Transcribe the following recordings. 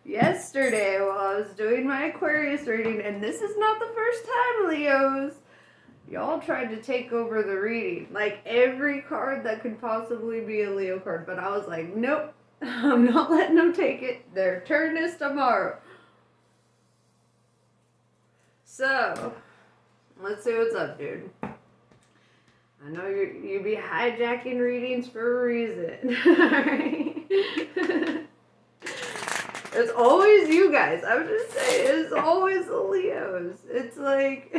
yesterday while I was doing my Aquarius reading, and this is not the first time, Leos. Y'all tried to take over the reading. Like, every card that could possibly be a Leo card. But I was like, nope, I'm not letting them take it. Their turn is tomorrow. So, let's see what's up, dude. I know you be hijacking readings for a reason. Alright? It's always you guys. I'm just saying, it's always the Leos. It's like...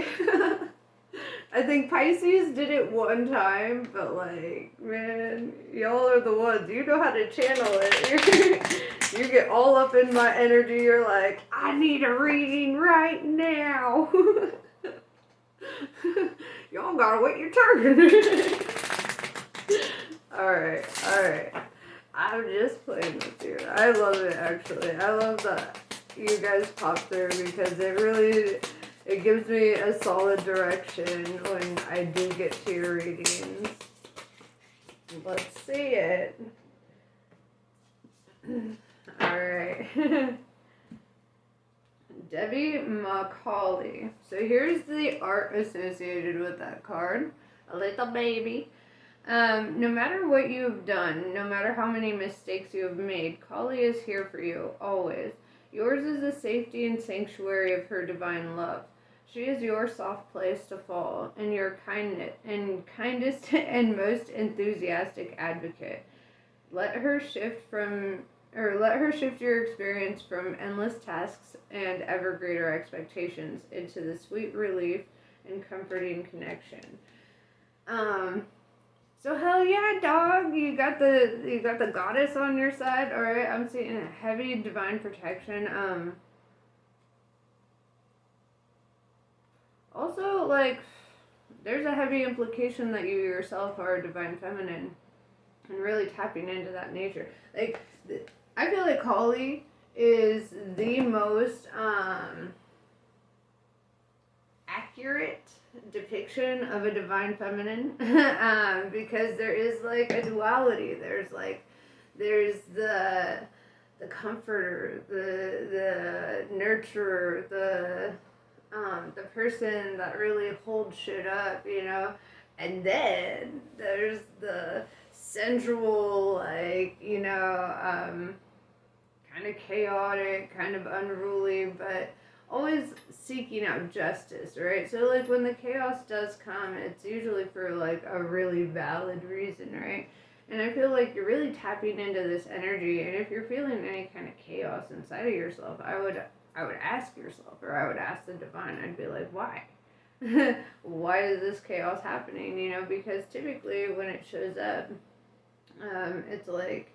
I think Pisces did it one time, but like, man, y'all are the ones. You know how to channel it. You get all up in my energy. You're like, I need a reading right now. Y'all gotta wait your turn. Alright. I'm just playing with you. I love it, actually. I love that you guys pop through because it really... It gives me a solid direction when I do get to your readings. Let's see it. Alright. Debbie Macaulay. So here's the art associated with that card. A little baby. No matter what you've done, no matter how many mistakes you have made, Kali is here for you, always. Yours is the safety and sanctuary of her divine love. She is your soft place to fall, and your kindest and most enthusiastic advocate. Let her shift your experience from endless tasks and ever greater expectations into the sweet relief and comforting connection. So hell yeah, dog! You got the goddess on your side. All right, I'm seeing a heavy divine protection. Also, like, there's a heavy implication that you yourself are a divine feminine and really tapping into that nature. Like, I feel like Kali is the most accurate depiction of a divine feminine because there is, like, a duality. There's the comforter, the nurturer, the person that really holds shit up, you know, and then there's the sensual, like, you know, kind of chaotic, kind of unruly, but always seeking out justice, right? So, like, when the chaos does come, it's usually for, like, a really valid reason, right? And I feel like you're really tapping into this energy, and if you're feeling any kind of chaos inside of yourself, I would ask yourself, or I would ask the divine, I'd be like, why? Why is this chaos happening? You know, because typically when it shows up, it's like,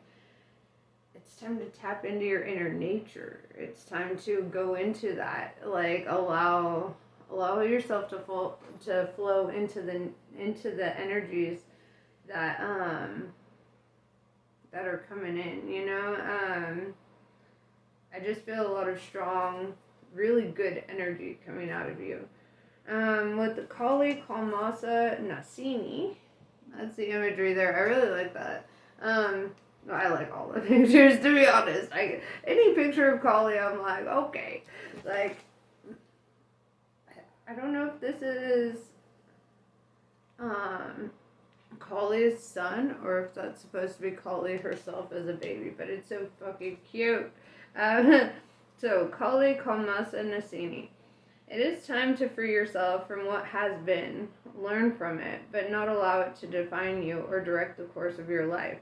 it's time to tap into your inner nature. It's time to go into that, like, allow yourself to flow into the energies that are coming in, you know? I just feel a lot of strong, really good energy coming out of you. With the Kali Kalmasa Nasini, that's the imagery there. I really like that. I like all the pictures, to be honest. Any picture of Kali, I'm like, okay. Like, I don't know if this is Kali's son, or if that's supposed to be Kali herself as a baby, but it's so fucking cute. So, Kali Kalmasa Nasini. It is time to free yourself from what has been. Learn from it, but not allow it to define you or direct the course of your life.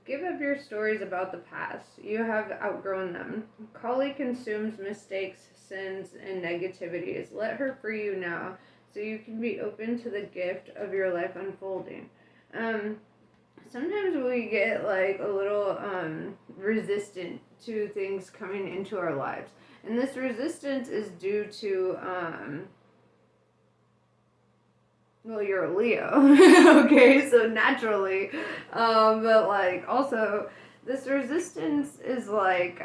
Give up your stories about the past. You have outgrown them. Kali consumes mistakes, sins, and negativities. Let her free you now, so you can be open to the gift of your life unfolding. Sometimes we get, like, a little resistant to things coming into our lives. And this resistance is due to, well, you're a Leo, okay, so naturally, but, like, also, this resistance is, like,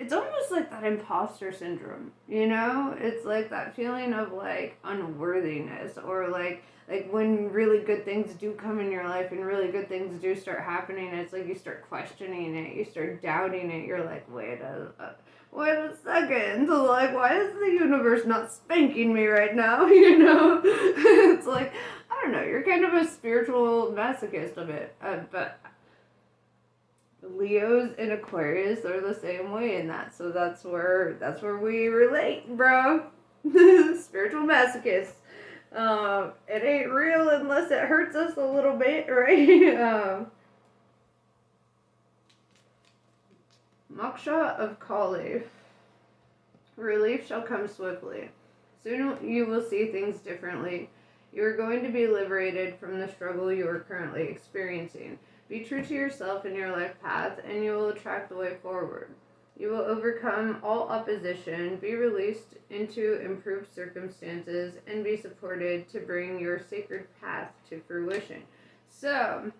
it's almost like that imposter syndrome, you know? It's like that feeling of like unworthiness, or like when really good things do come in your life and really good things do start happening, it's like you start questioning it, you start doubting it. You're like, wait a second, like, why is the universe not spanking me right now? You know? It's like, I don't know, you're kind of a spiritual masochist of it, but Leos and Aquarius are the same way in that, so that's where we relate, bro. Spiritual masochists. It ain't real unless it hurts us a little bit, right? Moksha of Kali. Relief shall come swiftly. Soon you will see things differently. You are going to be liberated from the struggle you are currently experiencing. Be true to yourself and your life path, and you will attract the way forward. You will overcome all opposition, be released into improved circumstances, and be supported to bring your sacred path to fruition. So,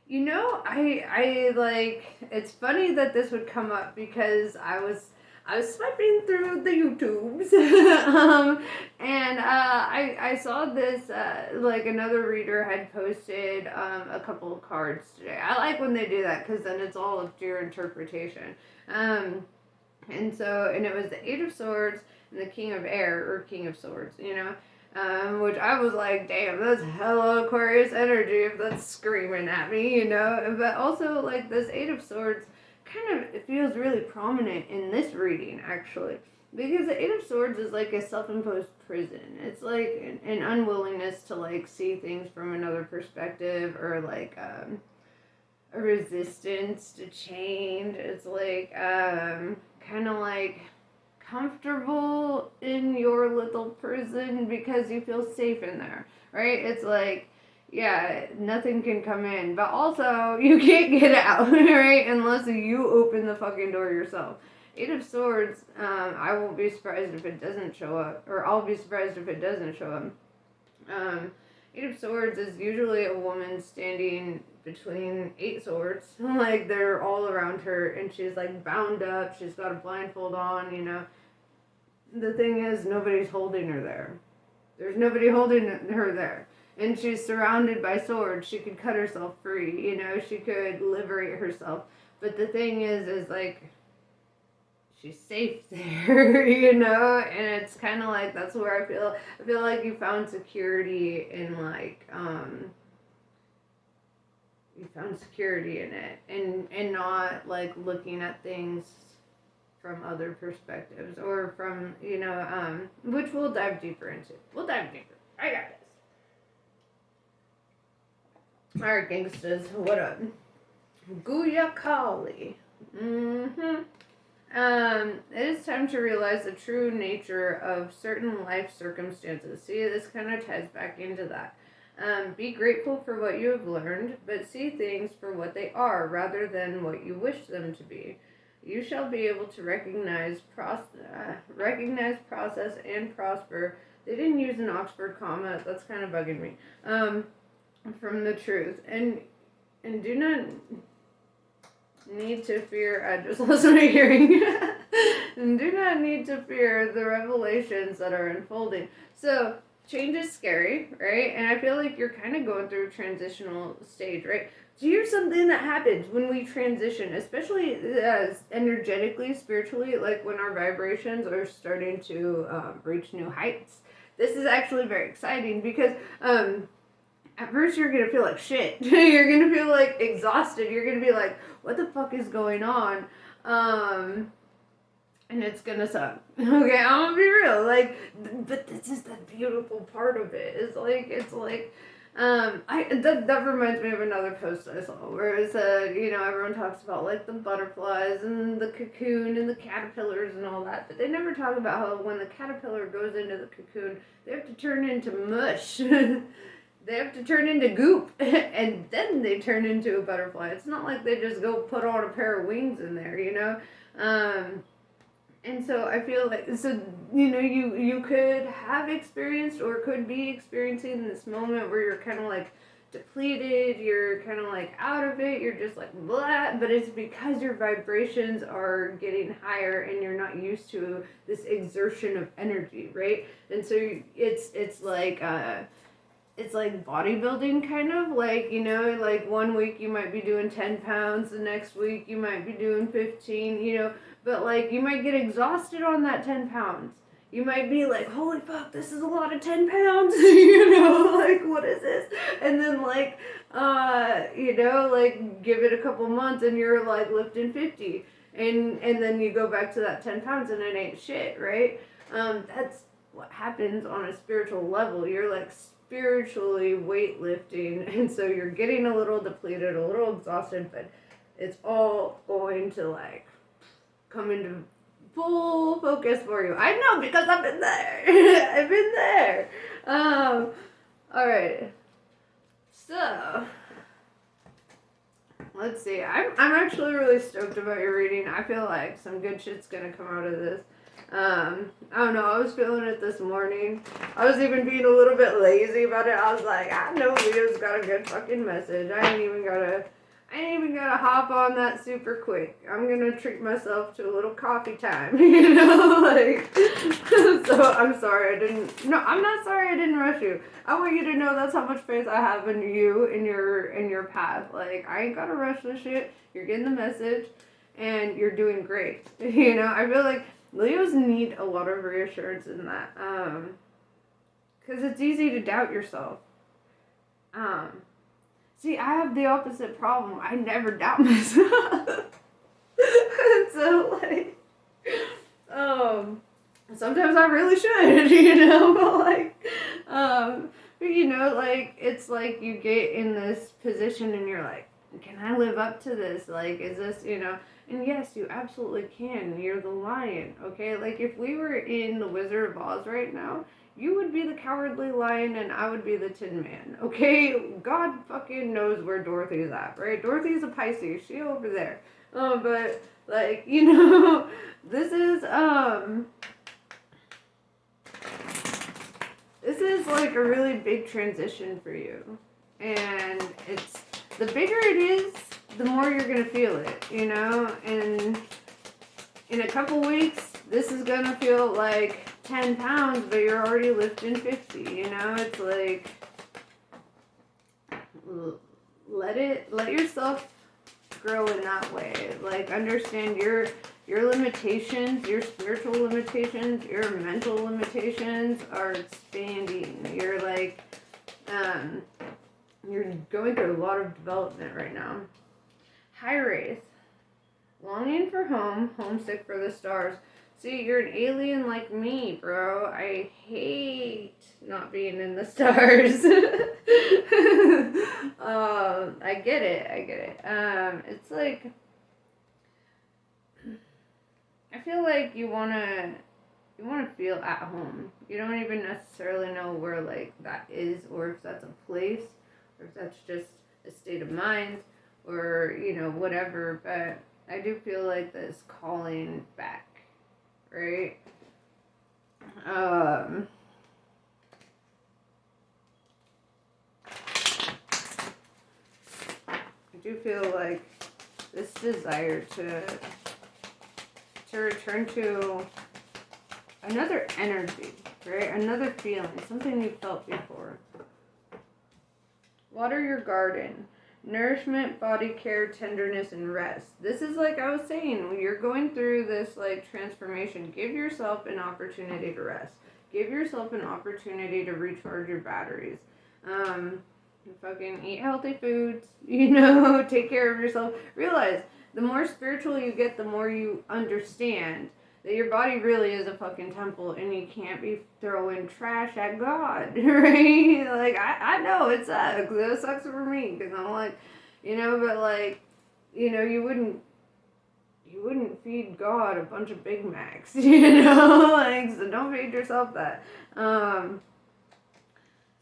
you know, I like, it's funny that this would come up because I was swiping through the YouTubes, and I saw this, like another reader had posted a couple of cards today. I like when they do that because then it's all up to your interpretation. And it was the Eight of Swords and the King of Air, or King of Swords, you know. Which I was like, damn, that's hella Aquarius energy if that's screaming at me, you know. But also, like, this Eight of Swords kind of, it feels really prominent in this reading, actually. Because the Eight of Swords is like a self-imposed prison. It's like an unwillingness to, like, see things from another perspective, or, like, a resistance to change. It's like, kind of like comfortable in your little prison because you feel safe in there, right? It's like, yeah, nothing can come in, but also you can't get out, right? Unless you open the fucking door yourself. Eight of Swords, I won't be surprised if it doesn't show up, or I'll be surprised if it doesn't show up. Eight of Swords is usually a woman standing between eight swords, like they're all around her, and she's like bound up, she's got a blindfold on, you know. The thing is, nobody's holding her there. There's nobody holding her there. And she's surrounded by swords. She could cut herself free, you know, she could liberate herself. But the thing is like, she's safe there, you know? And it's kind of like, that's where I feel like you found security in, like, you found security in it. And not, like, looking at things from other perspectives, or from, you know, which we'll dive deeper into. We'll dive deeper. I got this. Alright, gangstas, what up? Guya Kali. It is time to realize the true nature of certain life circumstances. See, this kind of ties back into that. Be grateful for what you have learned, but see things for what they are rather than what you wish them to be. You shall be able to recognize process and prosper. They didn't use an Oxford comma. That's kind of bugging me. From the truth, and do not need to fear. I just lost my hearing. And do not need to fear the revelations that are unfolding. So change is scary, right? And I feel like you're kind of going through a transitional stage, right? So here's something that happens when we transition, especially energetically, spiritually, like when our vibrations are starting to reach new heights. This is actually very exciting because at first you're going to feel like shit. You're going to feel like exhausted. You're going to be like, what the fuck is going on? And it's going to suck. Okay, I'm going to be real. Like, but this is the beautiful part of it. It's like, that reminds me of another post I saw where it said, you know, everyone talks about like the butterflies and the cocoon and the caterpillars and all that, but they never talk about how when the caterpillar goes into the cocoon, they have to turn into mush. They have to turn into goop, and then they turn into a butterfly. It's not like they just go put on a pair of wings in there, you know? And so I feel like, so, you know, you could have experienced or could be experiencing this moment where you're kind of like depleted, you're kind of like out of it, you're just like blah, but it's because your vibrations are getting higher and you're not used to this exertion of energy, right? And so it's like bodybuilding, kind of like, you know, like one week you might be doing 10 pounds, the next week you might be doing 15, you know, but like you might get exhausted on that 10 pounds. You might be like, holy fuck, this is a lot of 10 pounds, you know, like, what is this? And then, like, you know, like, give it a couple months and you're, like, lifting 50. And then you go back to that 10 pounds and it ain't shit, right? That's what happens on a spiritual level. You're, like, spiritually weightlifting, and so you're getting a little depleted, a little exhausted, but it's all going to, like, come into full focus for you. I know, because I've been there. I've been there. Alright. So, let's see. I'm actually really stoked about your reading. I feel like some good shit's gonna come out of this. I don't know, I was feeling it this morning. I was even being a little bit lazy about it. I was like, I know Leo's got a good fucking message. I ain't even gotta hop on that super quick. I'm gonna treat myself to a little coffee time, you know, like, so I'm sorry I'm not sorry I didn't rush you. I want you to know that's how much faith I have in you, in your path. Like, I ain't gotta rush this shit. You're getting the message, and you're doing great. You know, I feel like Leos need a lot of reassurance in that, because it's easy to doubt yourself. See, I have the opposite problem. I never doubt myself. So, like, sometimes I really should, you know, but, like, you know, like, it's like you get in this position and you're like, can I live up to this? Like, is this, you know, and yes, you absolutely can. You're the lion, okay? Like, if we were in the Wizard of Oz right now, you would be the cowardly lion and I would be the Tin Man, okay? God fucking knows where Dorothy's at, right? Dorothy's a Pisces. She over there. But, like, you know, this is like a really big transition for you. And it's, the bigger it is, the more you're gonna feel it, you know? And in a couple weeks, this is gonna feel like 10 pounds, but you're already lifting 50, you know? It's like, let yourself grow in that way. Like, understand your limitations, your spiritual limitations, your mental limitations are expanding. You're like, you're going through a lot of development right now. High Wraith. Longing for home, homesick for the stars. See, you're an alien like me, bro. I hate not being in the stars. I get it. It's like, I feel like you wanna feel at home. You don't even necessarily know where, like, that is, or if that's a place, or if that's just a state of mind, or, you know, whatever, but I do feel like this calling back, right? I do feel like this desire to return to another energy, right? Another feeling, something you felt before. Water your garden. Nourishment, body care, tenderness, and rest. This is, like I was saying, when you're going through this, like, transformation, give yourself an opportunity to rest. Give yourself an opportunity to recharge your batteries. Fucking eat healthy foods, you know, take care of yourself. Realize, the more spiritual you get, the more you understand that your body really is a fucking temple and you can't be throwing trash at God, right? Like, I know it sucks. It sucks for me because I'm like, you know, but, like, you know, you wouldn't feed God a bunch of Big Macs, you know? Like, so don't feed yourself that.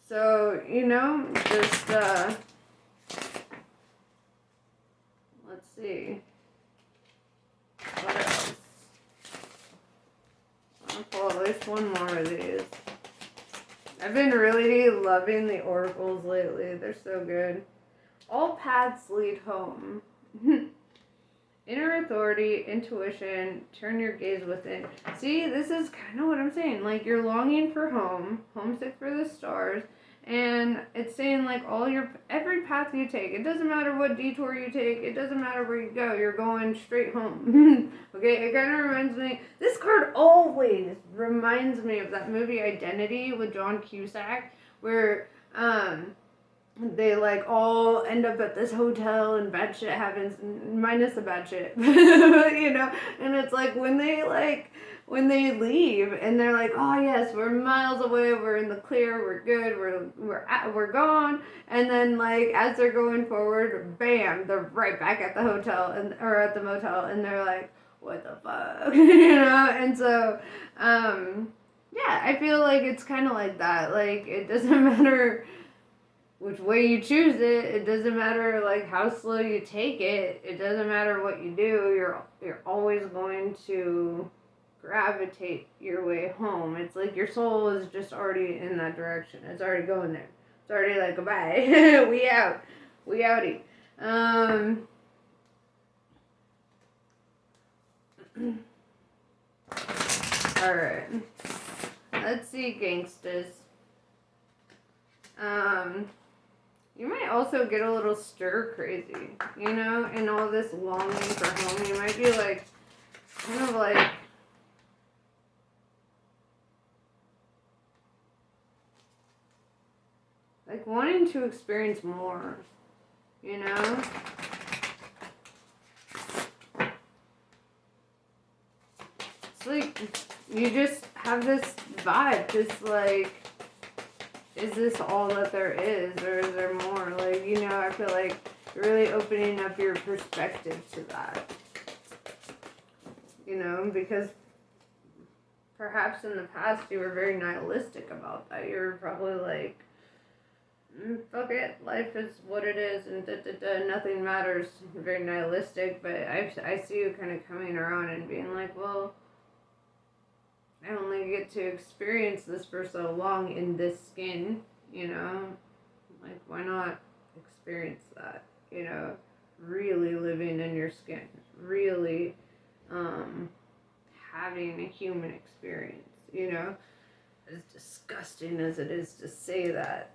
So, you know, just, let's see. What else? I'll pull at least one more of these. I've been really loving the oracles lately. They're so good. All paths lead home. Inner authority, intuition, turn your gaze within. See, this is kind of what I'm saying. Like, you're longing for home, homesick for the stars, and it's saying, like, every path you take, it doesn't matter what detour you take, it doesn't matter where you go, you're going straight home. Okay, it kind of reminds me, this card always reminds me of that movie Identity with John Cusack, where, they like all end up at this hotel and bad shit happens, minus the bad shit. You know, and it's like when they leave and they're like, oh yes, we're miles away, we're in the clear, we're good, we're gone, and then like as they're going forward, bam, they're right back at the hotel or at the motel, and they're like, what the fuck? You know. And so yeah, I feel like it's kind of like that. Like, it doesn't matter which way you choose it. It doesn't matter like how slow you take it. It doesn't matter what you do. You're always going to gravitate your way home. It's like your soul is just already in that direction. It's already going there. It's already like, goodbye. We out. We outie. Alright. Let's see, gangstas. You might also get a little stir crazy, you know, in all this longing for home. You might be like, kind of like wanting to experience more, you know? It's like, you just have this vibe, just like, is this all that there is, or is there more? Like, you know, I feel like you're really opening up your perspective to that. You know, because perhaps in the past you were very nihilistic about that. You were probably like, fuck it, life is what it is, and nothing matters. Very nihilistic, but I see you kind of coming around and being like, well, I only get to experience this for so long in this skin, you know? Like, why not experience that, you know? Really living in your skin. Really, having a human experience, you know? As disgusting as it is to say that.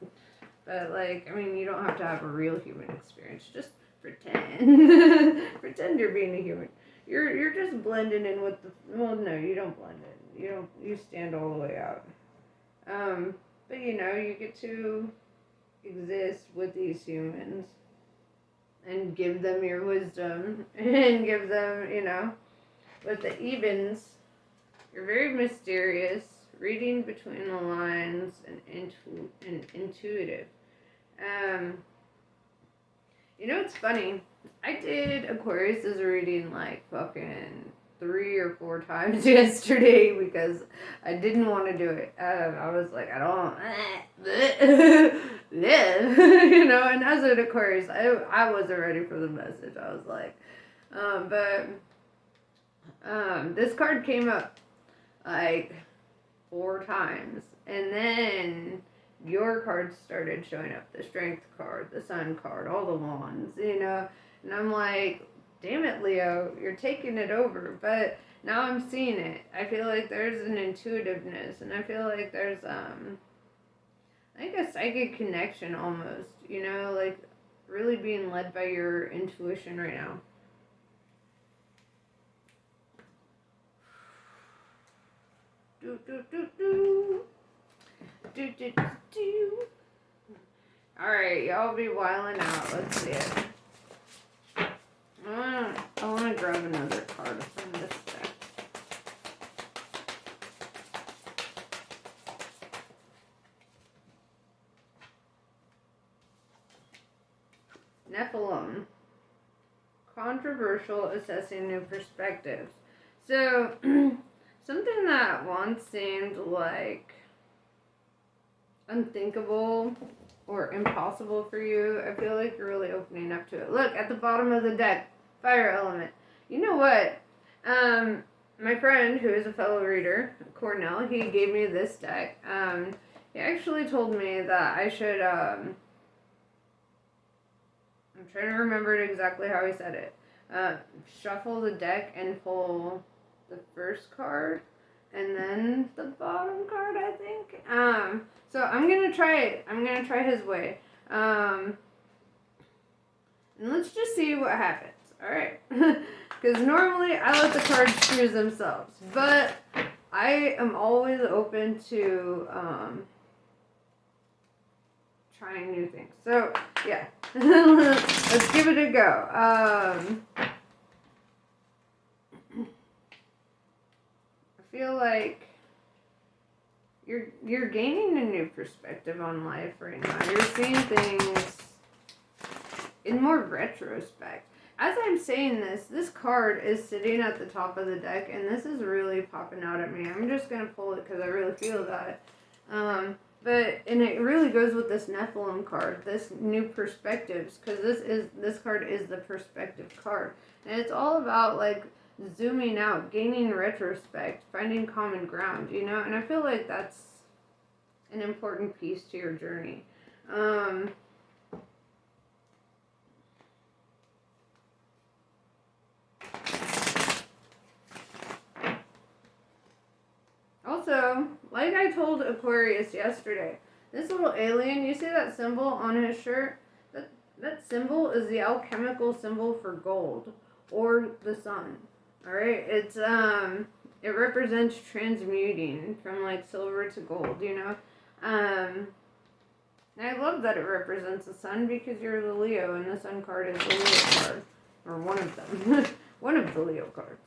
But, like, I mean, you don't have to have a real human experience. Just pretend. Pretend you're being a human. You're just blending in with the... Well, no, you don't blend in. You stand all the way out. But you know, you get to exist with these humans and give them your wisdom and give them, you know, with the evens, you're very mysterious, reading between the lines, and intuitive. You know, it's funny. I did Aquarius's reading like fucking 3 or 4 times yesterday because I didn't want to do it. I was like, I don't, you know, and as an Aquarius, I wasn't ready for the message. I was like, this card came up like 4 times, and then your cards started showing up, the Strength card, the Sun card, all the wands, you know, and I'm like, damn it, Leo, you're taking it over. But now I'm seeing it. I feel like there's an intuitiveness, and I feel like there's like a psychic connection almost, you know, like really being led by your intuition right now. Do do do do. Do do do do. Alright, y'all be wilding out. Let's see it. I want to grab another card from this deck. Nephilim. Controversial, assessing new perspectives. So, something that once seemed like unthinkable or impossible for you, I feel like you're really opening up to it. Look, at the bottom of the deck, fire element. You know what? My friend, who is a fellow reader, Cornell, he gave me this deck. He actually told me that I should, I'm trying to remember it exactly how he said it. Shuffle the deck and pull the first card and then the bottom card, I think. So I'm gonna try it. I'm gonna try his way. And let's just see what happens. Alright. Because normally I let the cards choose themselves. But I am always open to trying new things. So, yeah. Let's give it a go. I feel like you're gaining a new perspective on life right now. You're seeing things in more retrospect. As I'm saying this card is sitting at the top of the deck, and this is really popping out at me. I'm just going to pull it because I really feel that. And it really goes with this Nephilim card, this new perspectives, because this card is the perspective card. And it's all about, like, zooming out, gaining retrospect, finding common ground, you know? And I feel like that's an important piece to your journey. Also, like I told Aquarius yesterday, this little alien, you see that symbol on his shirt? That symbol is the alchemical symbol for gold, or the sun. Alright? It's, it represents transmuting from, like, silver to gold, you know? And I love that it represents the sun because you're the Leo, and the sun card is the Leo card. Or one of them. One of the Leo cards.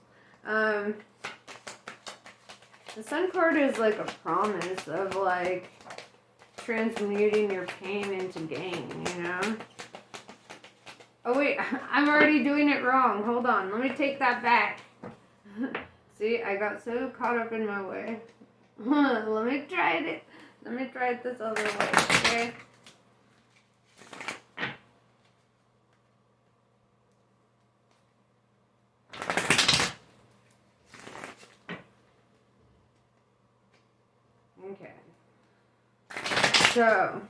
The sun card is like a promise of, like, transmuting your pain into gain, you know? Oh wait, I'm already doing it wrong. Hold on, let me take that back. See, I got so caught up in my way. Let me try it. Let me try it this other way, okay? Okay. So,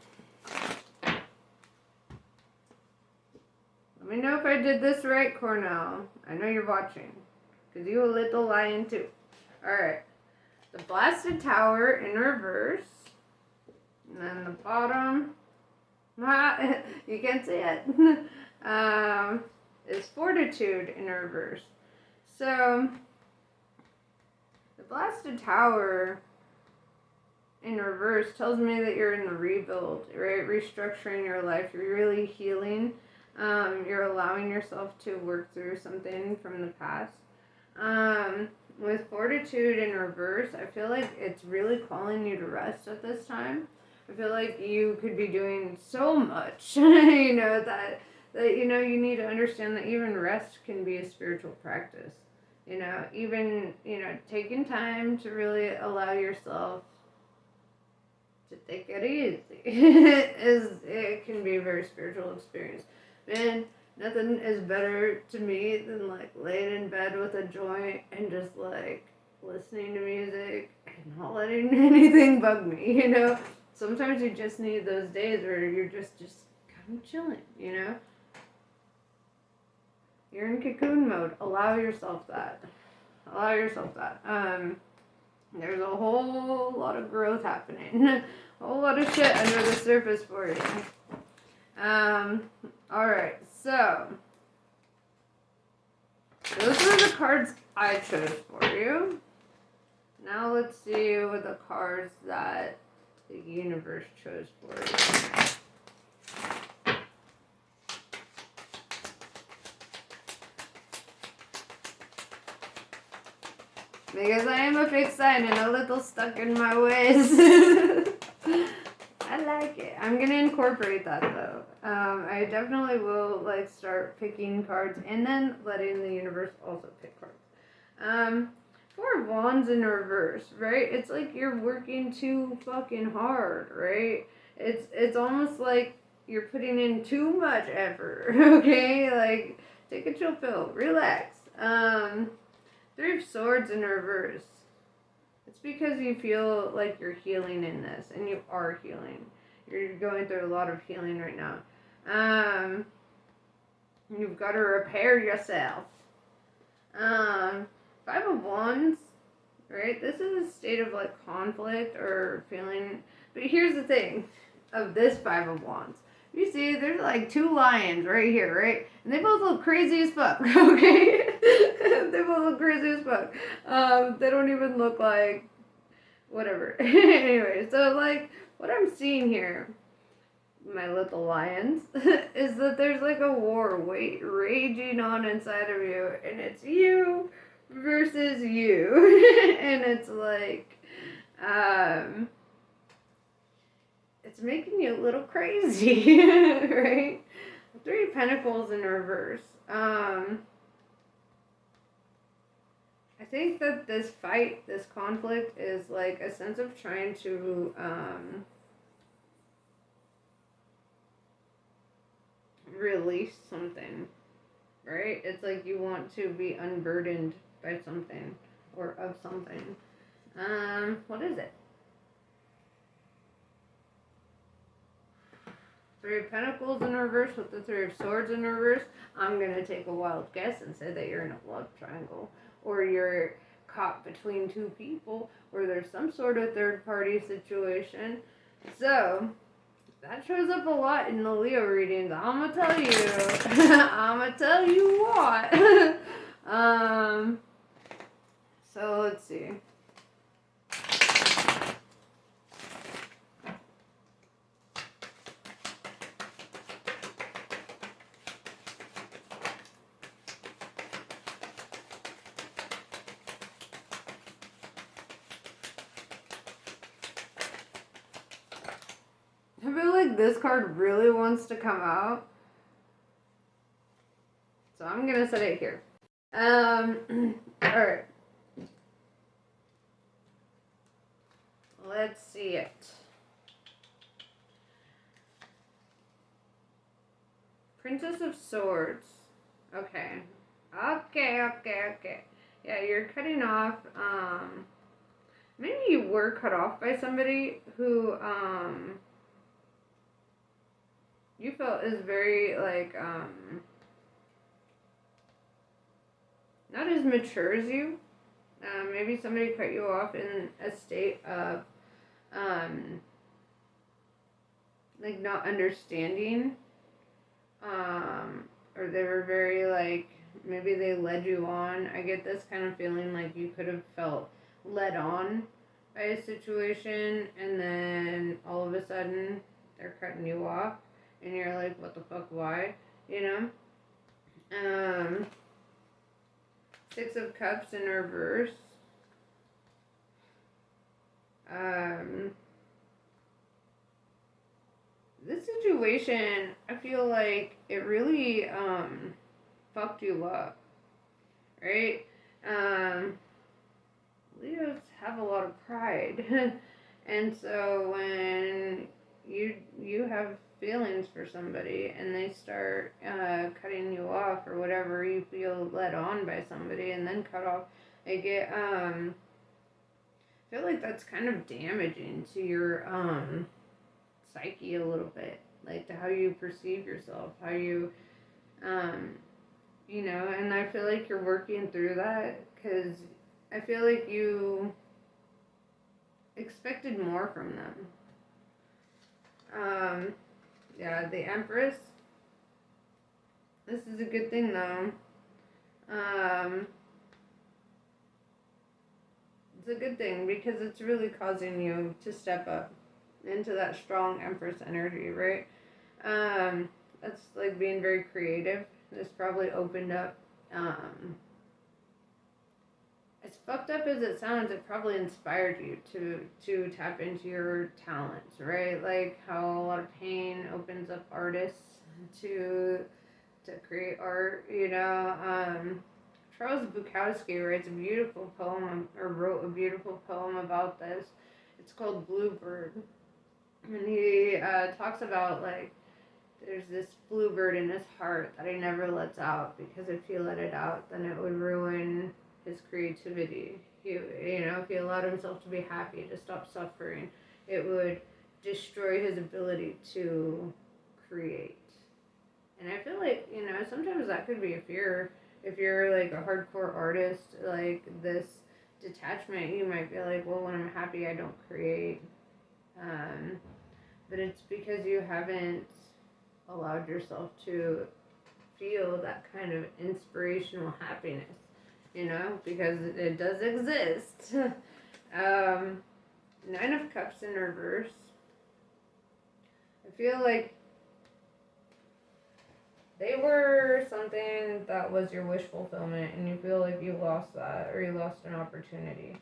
let me know if I did this right, Cornell. I know you're watching, because you a little lion too. Alright. The Blasted Tower in reverse. And then the bottom, you can't see it, is Fortitude in reverse. So, the Blasted Tower in reverse tells me that you're in the rebuild, right? Restructuring your life. You're really healing. You're allowing yourself to work through something from the past. With Fortitude in reverse, I feel like it's really calling you to rest at this time. I feel like you could be doing so much, you know, that you know, you need to understand that even rest can be a spiritual practice. You know, even, you know, taking time to really allow yourself to take it easy it can be a very spiritual experience. Man, nothing is better to me than, like, laying in bed with a joint and just, like, listening to music and not letting anything bug me, you know? Sometimes you just need those days where you're just kind of chilling, you know? You're in cocoon mode. Allow yourself that. Allow yourself that. There's a whole lot of growth happening. A whole lot of shit under the surface for you. Alright, so those were the cards I chose for you. Now let's see what the cards that the universe chose for you. Because I am a fixed sign and a little stuck in my ways. I like it. I'm going to incorporate that, though. I definitely will, like, start picking cards and then letting the universe also pick cards. Four of Wands in reverse, right? It's like you're working too fucking hard, right? It's almost like you're putting in too much effort, okay? Like, take a chill pill. Relax. Three of Swords in reverse. It's because you feel like you're healing in this, and you are healing. You're going through a lot of healing right now. You've got to repair yourself. Five of Wands, right? This is a state of like conflict or feeling. But here's the thing of this Five of Wands. You see, there's like two lions right here, right? And they both look crazy as fuck, okay? They both look crazy as fuck. They don't even look like whatever. Anyway, so like what I'm seeing here, my little lions, is that there's like a war raging on inside of you, and it's you versus you. And it's like, it's making you a little crazy, right? Three of Pentacles in reverse. I think that this fight, this conflict, is like a sense of trying to release something, right? It's like you want to be unburdened by something or of something. What is it? Three of Pentacles in reverse with the Three of Swords in reverse. I'm going to take a wild guess and say that you're in a love triangle. Or you're caught between two people. Or there's some sort of third party situation. So, that shows up a lot in the Leo readings. I'm going to tell you. I'm going to tell you what. So, let's see. I feel like this card really wants to come out. So I'm going to set it here. Alright. Let's see it. Princess of Swords. Okay. Okay. Yeah, you're cutting off, maybe you were cut off by somebody who, you felt is very, like, not as mature as you. Maybe somebody cut you off in a state of, like, not understanding, or they were very, like, maybe they led you on. I get this kind of feeling like you could have felt led on by a situation, and then all of a sudden they're cutting you off, and you're like, what the fuck, why? You know? Six of Cups in reverse. This situation, I feel like it really, fucked you up, right? Leos have a lot of pride. And so when you have feelings for somebody and they start cutting you off or whatever, you feel led on by somebody and then cut off, I feel like that's kind of damaging to your psyche a little bit, like to how you perceive yourself, how you you know, and I feel like you're working through that because I feel like you expected more from them. Yeah, the Empress. This is a good thing though. It's a good thing because it's really causing you to step up into that strong Empress energy, right? That's like being very creative. This probably opened up, as fucked up as it sounds, it probably inspired you to tap into your talents, right? Like how a lot of pain opens up artists to create art, you know. Charles Bukowski writes a beautiful poem, or wrote a beautiful poem about this. It's called Bluebird. And he talks about, like, there's this bluebird in his heart that he never lets out because if he let it out, then it would ruin his creativity. If he allowed himself to be happy, to stop suffering, it would destroy his ability to create. And I feel like, sometimes that could be a fear. If you're like a hardcore artist, like this detachment, you might be like, well, when I'm happy, I don't create. But it's because you haven't allowed yourself to feel that kind of inspirational happiness, because it does exist. Nine of Cups in reverse. I feel like they were something that was your wish fulfillment, and you feel like you lost that, or you lost an opportunity.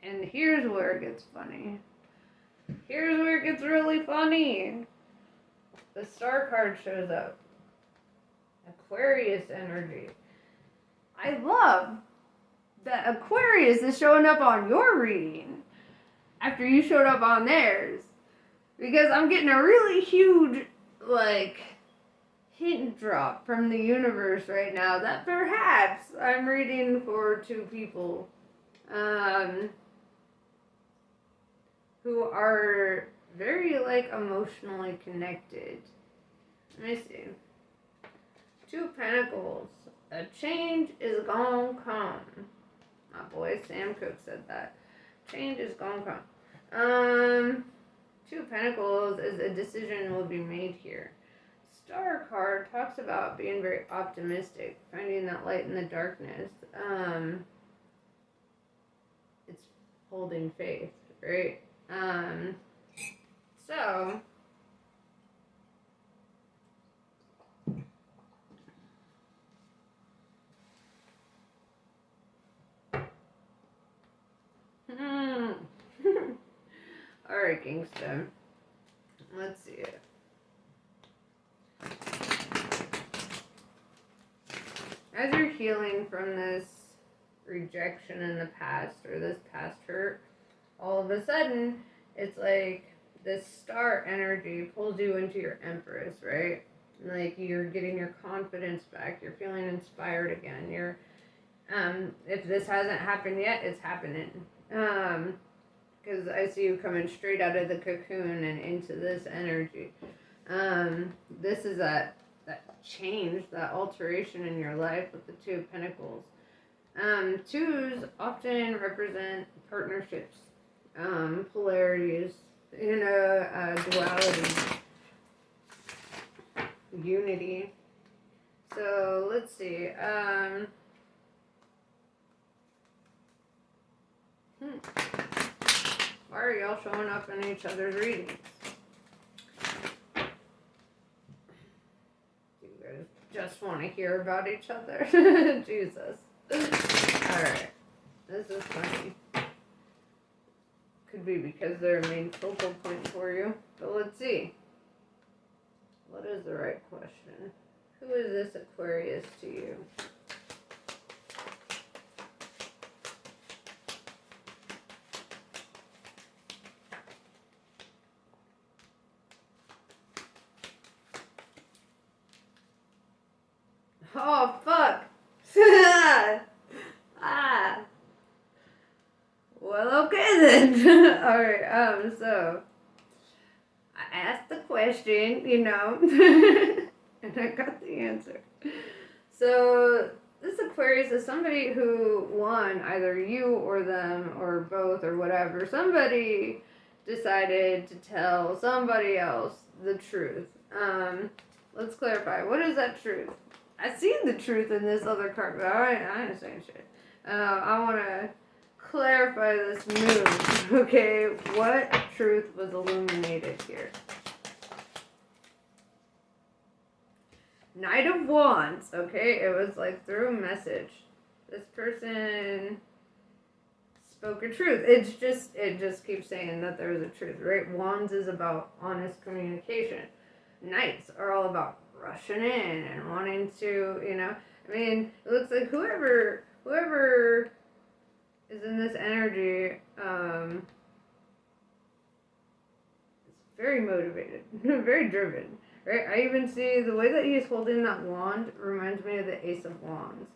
And here's where it gets funny. Here's where it gets really funny. The Star card shows up. Aquarius energy. I love that Aquarius is showing up on your reading after you showed up on theirs. Because I'm getting a really huge, hint drop from the universe right now that perhaps I'm reading for two people who are very, emotionally connected. Let me see. Two of Pentacles. A change is gonna come. My boy Sam Cooke said that. Change is gonna come. Two of Pentacles is a decision will be made here. Star card talks about being very optimistic, finding that light in the darkness. It's holding faith, right? So alright, Kingston. Let's see it. As you're healing from this rejection in the past, or this past hurt, all of a sudden, it's like this star energy pulls you into your Empress, right? Like you're getting your confidence back. You're feeling inspired again. If this hasn't happened yet, it's happening. Because I see you coming straight out of the cocoon and into this energy. This is that change, that alteration in your life with the Two of Pentacles. Twos often represent partnerships, polarities, duality, unity. So let's see. Why are y'all showing up in each other's readings? You guys just want to hear about each other? Jesus. Alright. This is funny. Could be because they're a main focal point for you. But let's see. What is the right question? Who is this Aquarius to you? Oh, fuck. Well, okay then. Alright, so I asked the question, and I got the answer. So this Aquarius is somebody who, one, either you or them or both or whatever, somebody decided to tell somebody else the truth. Let's clarify. What is that truth? I see the truth in this other card, but I ain't saying shit. I want to clarify this move, okay? What truth was illuminated here? Knight of Wands, okay? It was through a message. This person spoke a truth. It just keeps saying that there's a truth, right? Wands is about honest communication. Knights are all about rushing in and wanting to, it looks like whoever is in this energy is very motivated, very driven, right? I even see the way that he's holding that wand reminds me of the Ace of Wands.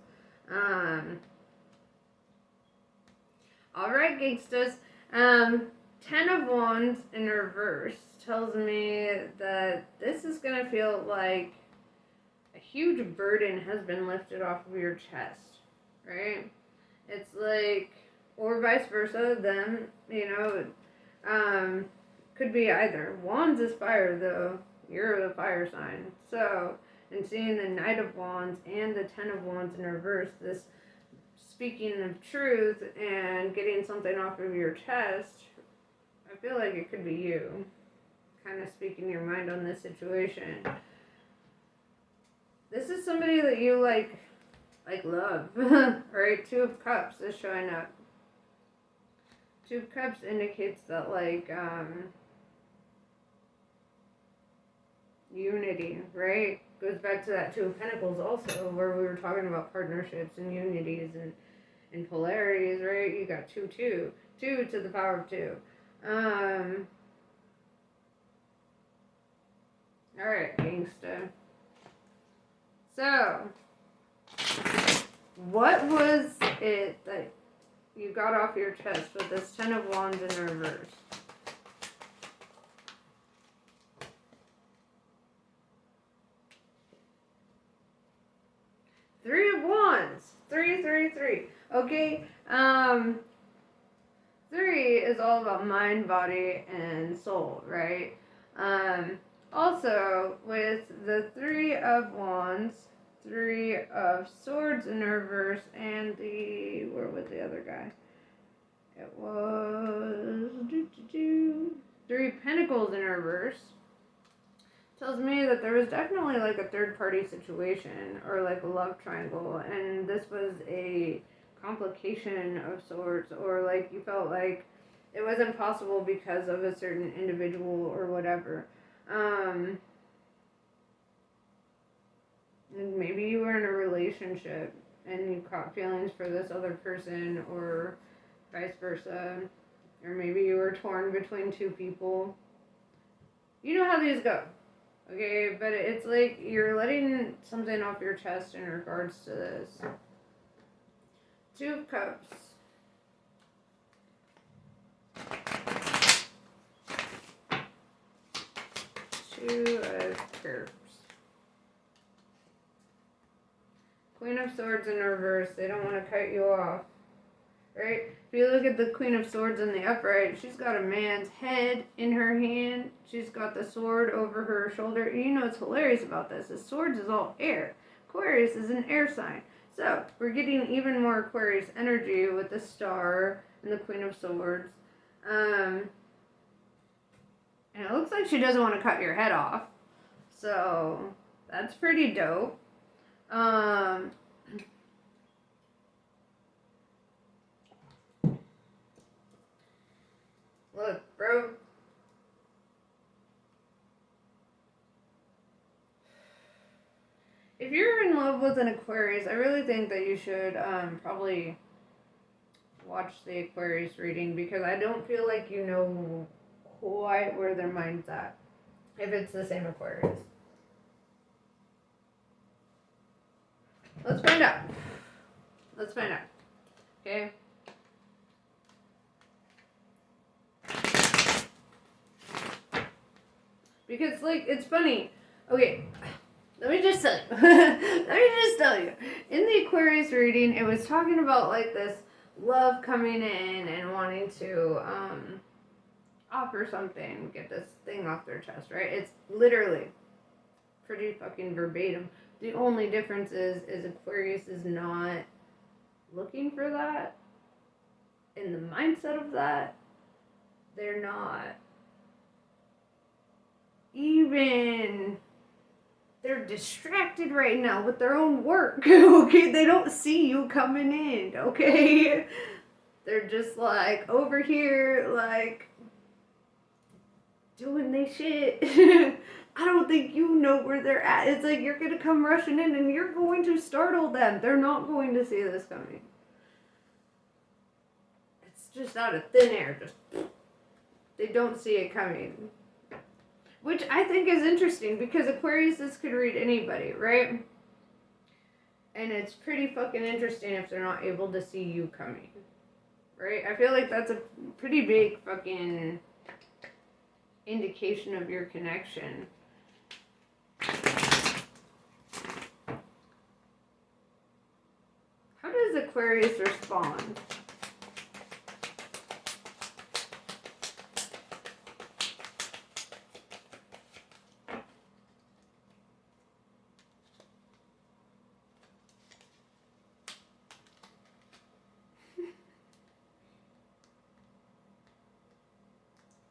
Alright, gangstas. 10 of Wands in reverse tells me that this is going to feel like a huge burden has been lifted off of your chest, right? It's like, or vice versa, them, could be either. Wands is fire, though. You're the fire sign. So, in seeing the Knight of Wands and the 10 of Wands in reverse, this speaking of truth and getting something off of your chest, I feel like it could be you. Kind of speaking your mind on this situation. This is somebody that you like love, right? 2 of Cups is showing up. 2 of Cups indicates that, unity, right? Goes back to that 2 of Pentacles also, where we were talking about partnerships and unities and polarities, right? You got 2, 2. 2 to the power of 2. Alright, gangsta. So, what was it that you got off your chest with this 10 of Wands in reverse? Three of Wands. 3, 3, 3. Okay, 3 is all about mind, body, and soul, right? Also, with the 3 of Wands, 3 of Swords in reverse, and where was the other guy? It was 3 Pentacles in reverse. Tells me that there was definitely like a third party situation or like a love triangle, and this was a complication of sorts, or like you felt like it was impossible because of a certain individual or whatever. And maybe you were in a relationship and you caught feelings for this other person, or vice versa, or maybe you were torn between 2 people. You know how these go. Okay, but it's like you're letting something off your chest in regards to this. 2 of Cups. 2 of Cups. Queen of Swords in reverse. They don't want to cut you off. Right? If you look at the Queen of Swords in the upright, she's got a man's head in her hand. She's got the sword over her shoulder. And you know what's hilarious about this is Swords is all air. Aquarius is an air sign. So, we're getting even more Aquarius energy with the Star and the Queen of Swords. And it looks like she doesn't want to cut your head off. So, that's pretty dope. Look, bro. If you're in love with an Aquarius, I really think that you should probably watch the Aquarius reading, because I don't feel like you know quite where their mind's at, if it's the same Aquarius. Let's find out. Let's find out. Okay? Because, like, it's funny. Okay, let me just tell you. In the Aquarius reading, it was talking about, like, this love coming in and wanting to offer something, get this thing off their chest, right? It's literally pretty fucking verbatim. The only difference is Aquarius is not looking for that. In the mindset of that, they're not even, they're distracted right now with their own work. Okay, they don't see you coming in. Okay, they're just like over here, like doing their shit. I don't think you know where they're at. It's like you're gonna come rushing in and you're going to startle them. They're not going to see this coming. It's just out of thin air. Just, they don't see it coming. Which I think is interesting because Aquariuses could read anybody, right? And it's pretty fucking interesting if they're not able to see you coming. Right? I feel like that's a pretty big fucking indication of your connection. How does Aquarius respond?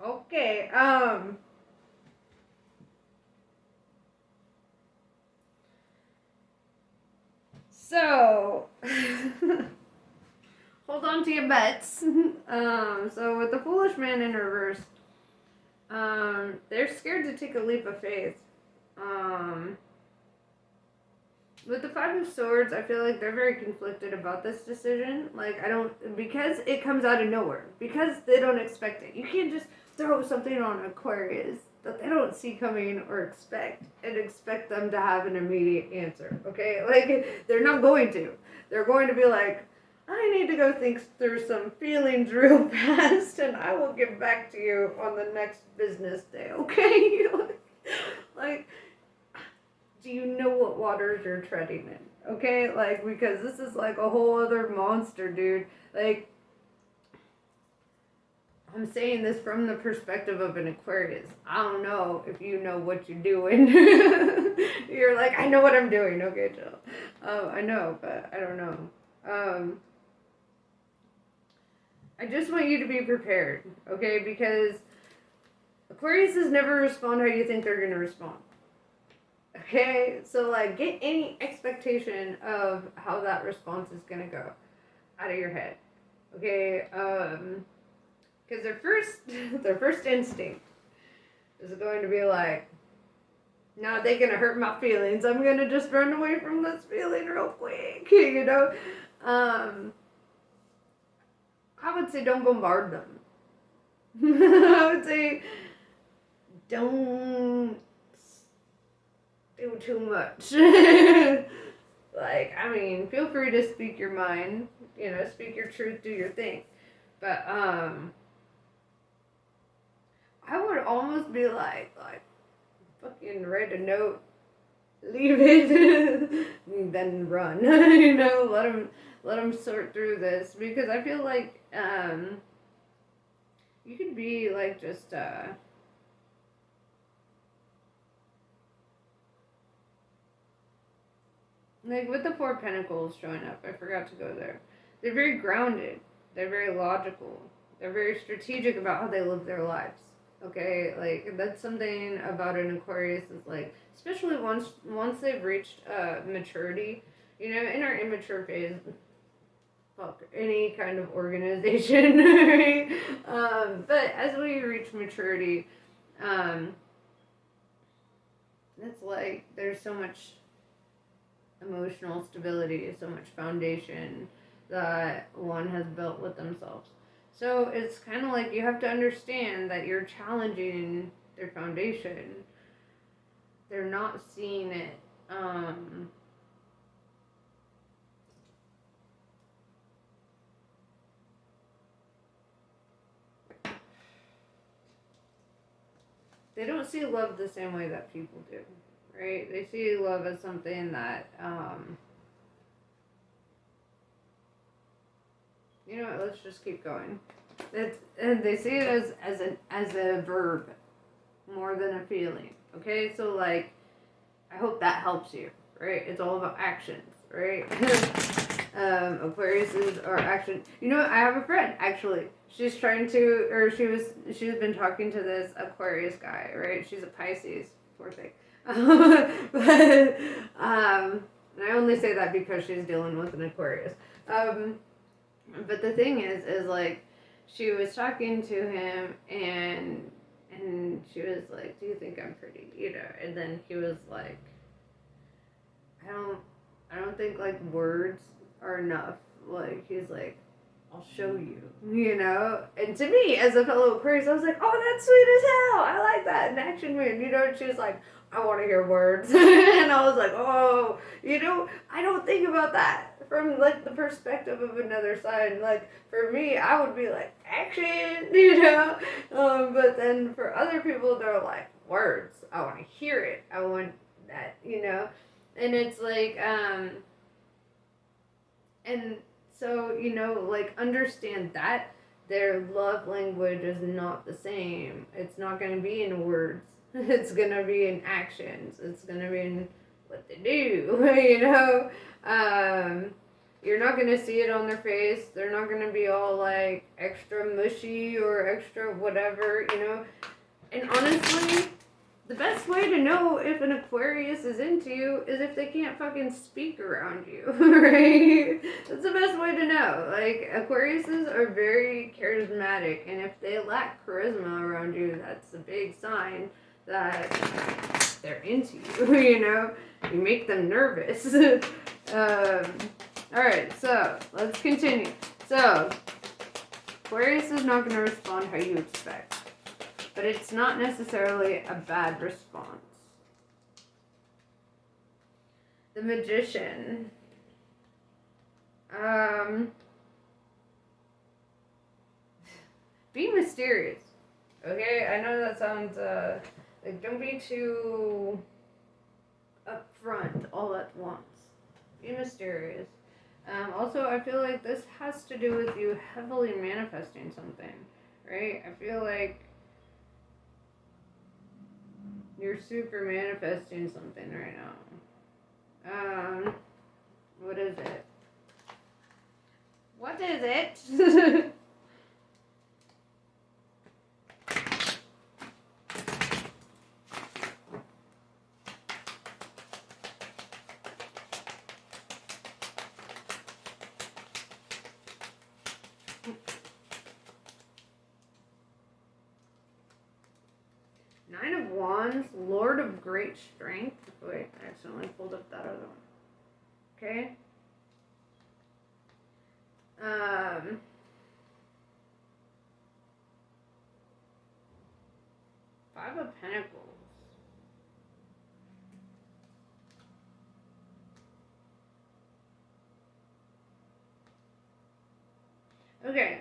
Okay, so hold on to your butts. So with the foolish man in reverse, they're scared to take a leap of faith. With the Five of Swords, I feel like they're very conflicted about this decision. Like, because it comes out of nowhere. Because they don't expect it. You can't just throw something on Aquarius that they don't see coming or expect and expect them to have an immediate answer, okay? Like, they're not going to. They're going to be like, I need to go think through some feelings real fast and I will get back to you on the next business day, okay? Like, do you know what waters you're treading in? Okay? Like, because this is like a whole other monster, dude. Like, I'm saying this from the perspective of an Aquarius. I don't know if you know what you're doing. You're like, I know what I'm doing. Okay, chill. I know, but I don't know. I just want you to be prepared, okay? Because Aquariuses never respond how you think they're going to respond. Okay, so like get any expectation of how that response is gonna go out of your head. Okay, because their first instinct is going to be like, no, they're gonna hurt my feelings. I'm gonna just run away from this feeling real quick. You know, I would say don't bombard them. I would say don't do too much. Like, I mean, feel free to speak your mind, you know, speak your truth, do your thing. But, I would almost be like, fucking write a note, leave it, and then run, you know, let them sort through this. Because I feel like, you could be, like, just, like, with the Four of Pentacles showing up, I forgot to go there. They're very grounded. They're very logical. They're very strategic about how they live their lives. Okay? Like, that's something about an Aquarius is, like, especially once they've reached, maturity. You know, in our immature phase, fuck, any kind of organization, right? But as we reach maturity, it's like, there's so much emotional stability, so much foundation that one has built with themselves. So it's kind of like you have to understand that you're challenging their foundation. They're not seeing it. They don't see love the same way that people do, right? They see love as something that, you know what, let's just keep going. And they see it as a verb more than a feeling. Okay, so like, I hope that helps you, right? It's all about actions, right? Aquariuses are action. You know what? I have a friend actually. She's trying to, or she's been talking to this Aquarius guy, right? She's a Pisces, poor thing. But and I only say that because she's dealing with an Aquarius. But the thing is like, she was talking to him and she was like, "Do you think I'm pretty?" You know, and then he was like, I don't think like words are enough. Like, he's like, I'll show you, you know? And to me, as a fellow Aquarius, I was like, oh, that's sweet as hell. I like that. An action moon, you know? And she was like, I want to hear words. And I was like, oh, you know, I don't think about that from, like, the perspective of another sign. Like, for me, I would be like, action, you know? But then for other people, they're like, words. I want to hear it. I want that, you know? And it's like, and so, you know, like, understand that their love language is not the same. It's not going to be in words. It's going to be in actions. It's going to be in what they do, you know? You're not going to see it on their face. They're not going to be all, like, extra mushy or extra whatever, you know? And honestly, the best way to know if an Aquarius is into you is if they can't fucking speak around you, right? That's the best way to know. Like, Aquariuses are very charismatic, and if they lack charisma around you, that's a big sign that they're into you, you know? You make them nervous. Alright, so, let's continue. So, Aquarius is not going to respond how you expect. But it's not necessarily a bad response. The Magician. Be mysterious. Okay? I know that sounds, like, don't be too upfront all at once. Be mysterious. Also, I feel like this has to do with you heavily manifesting something, right? I feel like you're super manifesting something right now. What is it? What is it? 9 of Wands, Lord of Great Strength. Wait, I accidentally pulled up that other one. Okay. 5 of Pentacles. Okay.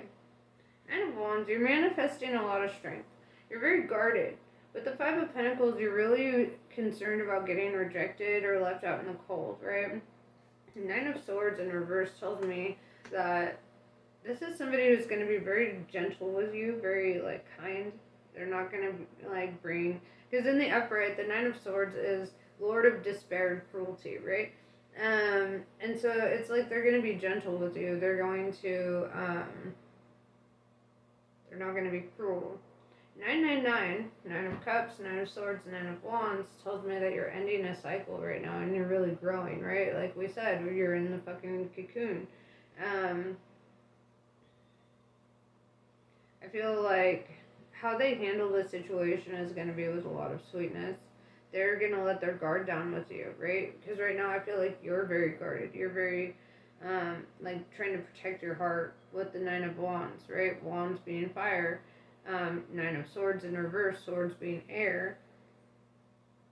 9 of Wands, you're manifesting a lot of strength. You're very guarded. With the 5 of Pentacles, you're really concerned about getting rejected or left out in the cold, right? 9 of Swords in reverse tells me that this is somebody who's going to be very gentle with you, very, like, kind. They're not going to, like, bring... Because in the upright, the 9 of Swords is Lord of Despair and Cruelty, right? And so it's like they're going to be gentle with you. They're going to, they're not going to be cruel. 999, 9 of Cups, 9 of Swords, 9 of Wands tells me that you're ending a cycle right now and you're really growing, right? Like we said, you're in the fucking cocoon. I feel like how they handle this situation is going to be with a lot of sweetness. They're going to let their guard down with you, right? Because right now I feel like you're very guarded. You're very, like, trying to protect your heart with the 9 of Wands, right? Wands being fire. 9 of Swords in reverse, Swords being air.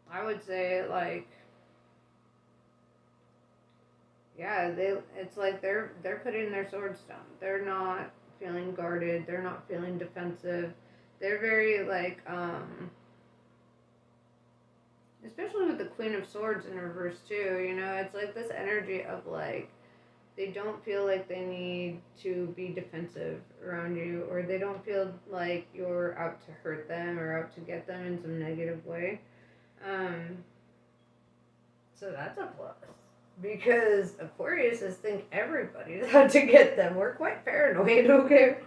I would say, like, yeah, it's like they're putting their swords down. They're not feeling guarded. They're not feeling defensive. They're very, like, especially with the Queen of Swords in reverse too, you know, it's like this energy of, like, they don't feel like they need to be defensive around you, or they don't feel like you're out to hurt them or out to get them in some negative way. So that's a plus. Because Aquariuses think everybody's out to get them. We're quite paranoid, okay?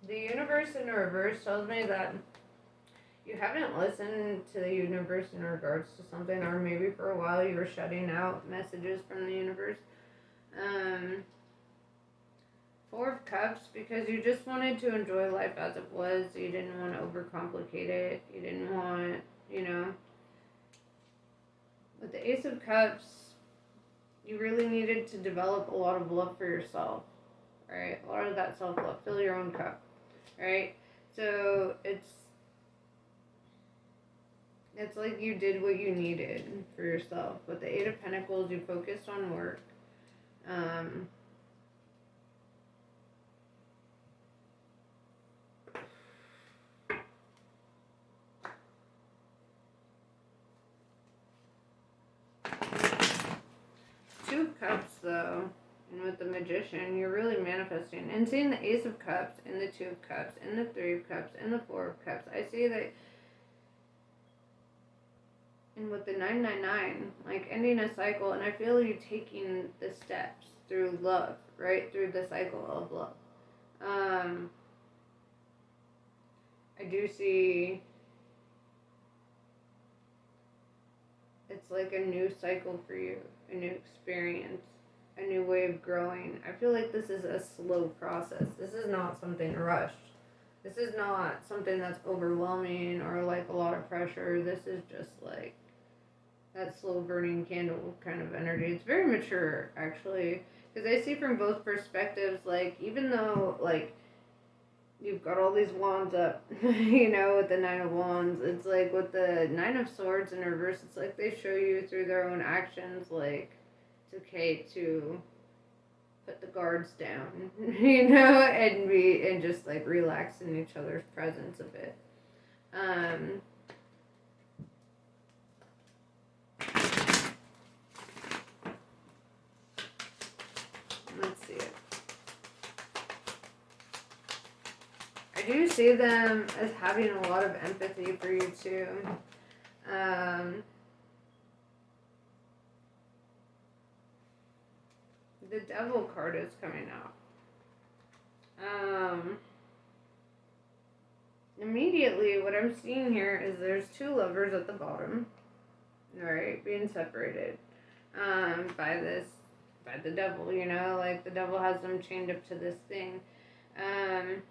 The universe in reverse tells me that you haven't listened to the universe in regards to something, or maybe for a while you were shutting out messages from the universe. 4 of Cups, because you just wanted to enjoy life as it was. You didn't want to overcomplicate it. You didn't want, you know. With the Ace of Cups, you really needed to develop a lot of love for yourself, right? A lot of that self-love. Fill your own cup, right? So it's like you did what you needed for yourself. With the Eight of Pentacles, you focused on work. Um, Two of Cups, though, and with the Magician, you're really manifesting. And seeing the Ace of Cups, and the Two of Cups, and the Three of Cups, and the Four of Cups, I see that. And with the 999, like ending a cycle, and I feel you taking the steps through love, right? Through the cycle of love. I do see it's like a new cycle for you, a new experience, a new way of growing. I feel like this is a slow process. This is not something rushed. This is not something that's overwhelming or like a lot of pressure. This is just like that slow burning candle kind of energy. It's very mature, actually, because I see from both perspectives, like, even though, like, you've got all these wands up, you know, with the Nine of Wands, it's like with the Nine of Swords in reverse, it's like they show you through their own actions, like, it's okay to put the guards down, you know, and just, like, relax in each other's presence a bit. Let's see it. I do see them as having a lot of empathy for you too. The Devil card is coming out. Immediately, what I'm seeing here is there's two lovers at the bottom, right, being separated by the devil, you know, like the devil has them chained up to this thing. And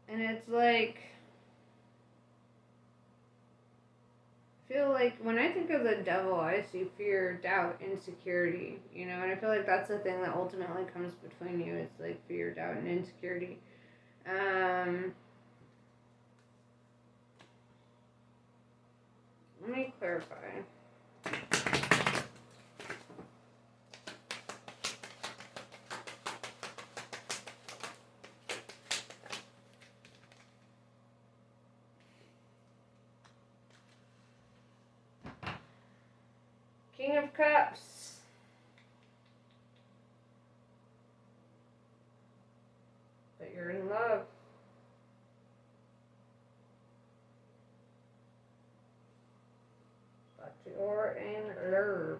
it's like, I feel like when I think of the devil, I see fear, doubt, insecurity, you know, and I feel like that's the thing that ultimately comes between you. It's like fear, doubt, and insecurity. Let me clarify. King of Cups. But you're in love. But you're in love.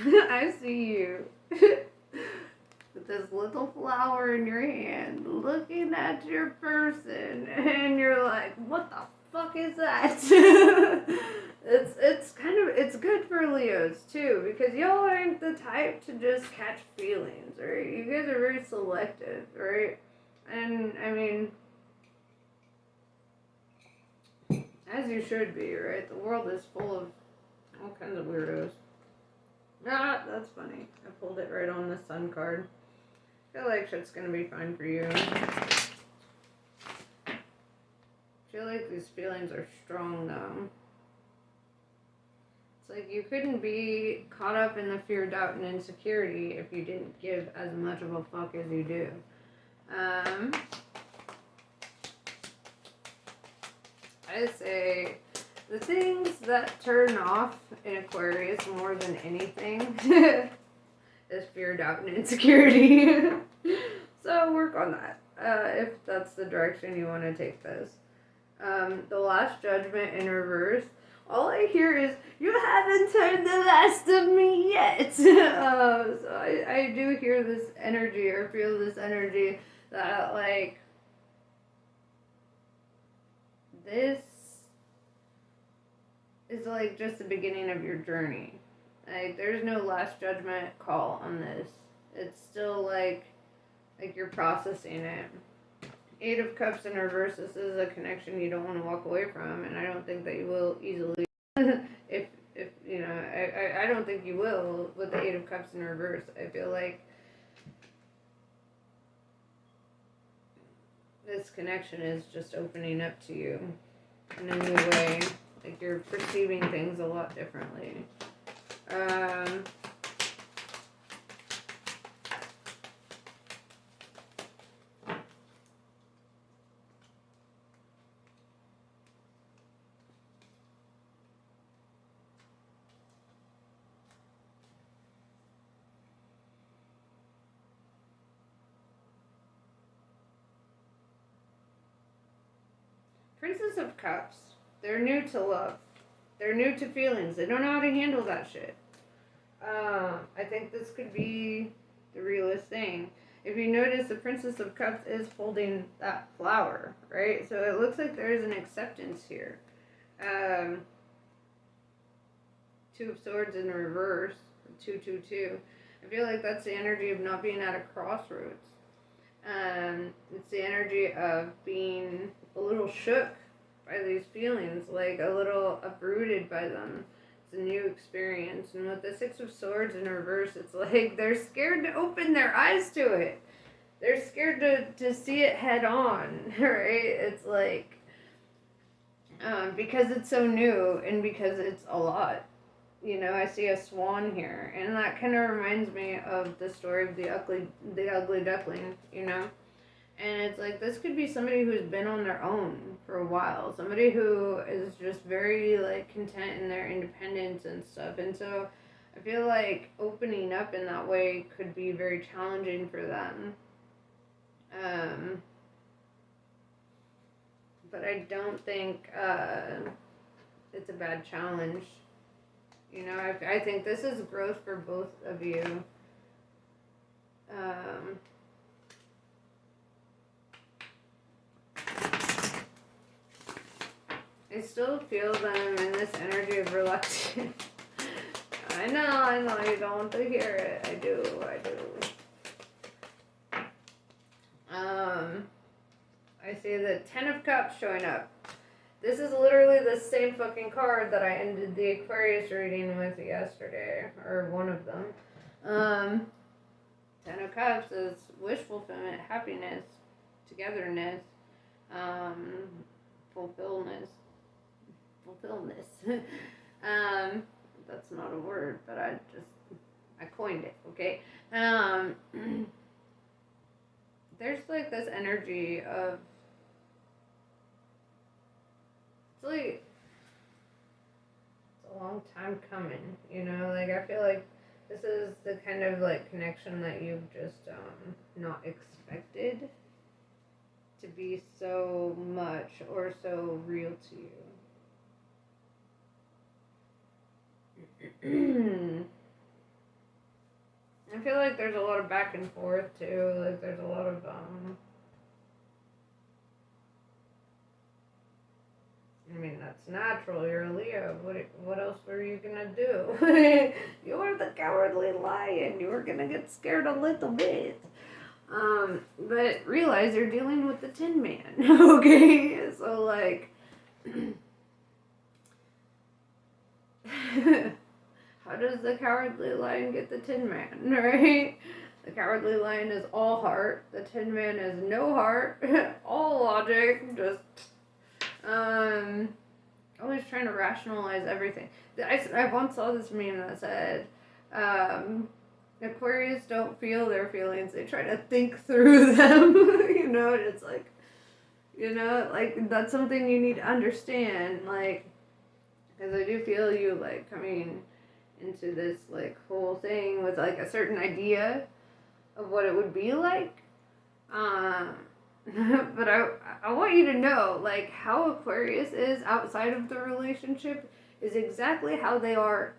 I see you with this little flower in your hand, looking at your person, and you're like, what the fuck is that? It's good for Leos too, because y'all aren't the type to just catch feelings, right? You guys are very selective, right? And I mean, as you should be, right? The world is full of all kinds of weirdos. Ah, that's funny. I pulled it right on the Sun card. I feel like shit's gonna be fine for you. I feel like these feelings are strong, though. It's like you couldn't be caught up in the fear, doubt, and insecurity if you didn't give as much of a fuck as you do. I say the things that turn off in Aquarius more than anything is fear, doubt, and insecurity. So work on that if that's the direction you want to take this. The Last Judgment in reverse. All I hear is, you haven't heard the last of me yet. So I do hear this energy, or feel this energy, that like, this is like just the beginning of your journey. Like, there's no last judgment call on this. It's still like you're processing it. Eight of Cups in reverse, this is a connection you don't want to walk away from, and I don't think that you will easily. if you know, I don't think you will with the Eight of Cups in reverse. I feel like this connection is just opening up to you in a new way. Like you're perceiving things a lot differently. Princess of Cups. They're new to love. They're new to feelings. They don't know how to handle that shit. I think this could be the realest thing. If you notice, the Princess of Cups is holding that flower, right? So it looks like there is an acceptance here. Two of Swords in reverse. 222. I feel like that's the energy of not being at a crossroads. It's the energy of being a little shook by these feelings, like a little uprooted by them. It's a new experience. And with the Six of Swords in reverse, it's like they're scared to open their eyes to it. They're scared to see it head on, right? It's like, because it's so new and because it's a lot. You know, I see a swan here, and that kind of reminds me of the story of the ugly duckling, you know? And it's like, this could be somebody who's been on their own for a while. Somebody who is just very, like, content in their independence and stuff. And so I feel like opening up in that way could be very challenging for them. But I don't think it's a bad challenge. You know, I think this is growth for both of you. I still feel them in this energy of reluctance. I know you don't want to hear it. I do. I see the Ten of Cups showing up. This is literally the same fucking card that I ended the Aquarius reading with yesterday, or one of them. Ten of Cups is wish fulfillment, happiness, togetherness, fulfillment. That's not a word, but I coined it, okay? There's like this energy of, it's like, it's a long time coming, you know? Like, I feel like this is the kind of, like, connection that you've just, not expected to be so much or so real to you. I feel like there's a lot of back and forth, too. Like, there's a lot of, I mean, that's natural. You're a Leo. What else were you gonna do? You're the cowardly lion. You were gonna get scared a little bit. But realize you're dealing with the Tin Man, okay? So, like, how does the cowardly lion get the Tin Man, right? The cowardly lion is all heart. The Tin Man is no heart. All logic. Just, always trying to rationalize everything. I once saw this meme that said, Aquarius don't feel their feelings. They try to think through them. You know, it's like, you know, like, that's something you need to understand. Like, because I do feel you, like, coming into this, like, whole thing with, like, a certain idea of what it would be like. But I want you to know, like, how Aquarius is outside of the relationship is exactly how they are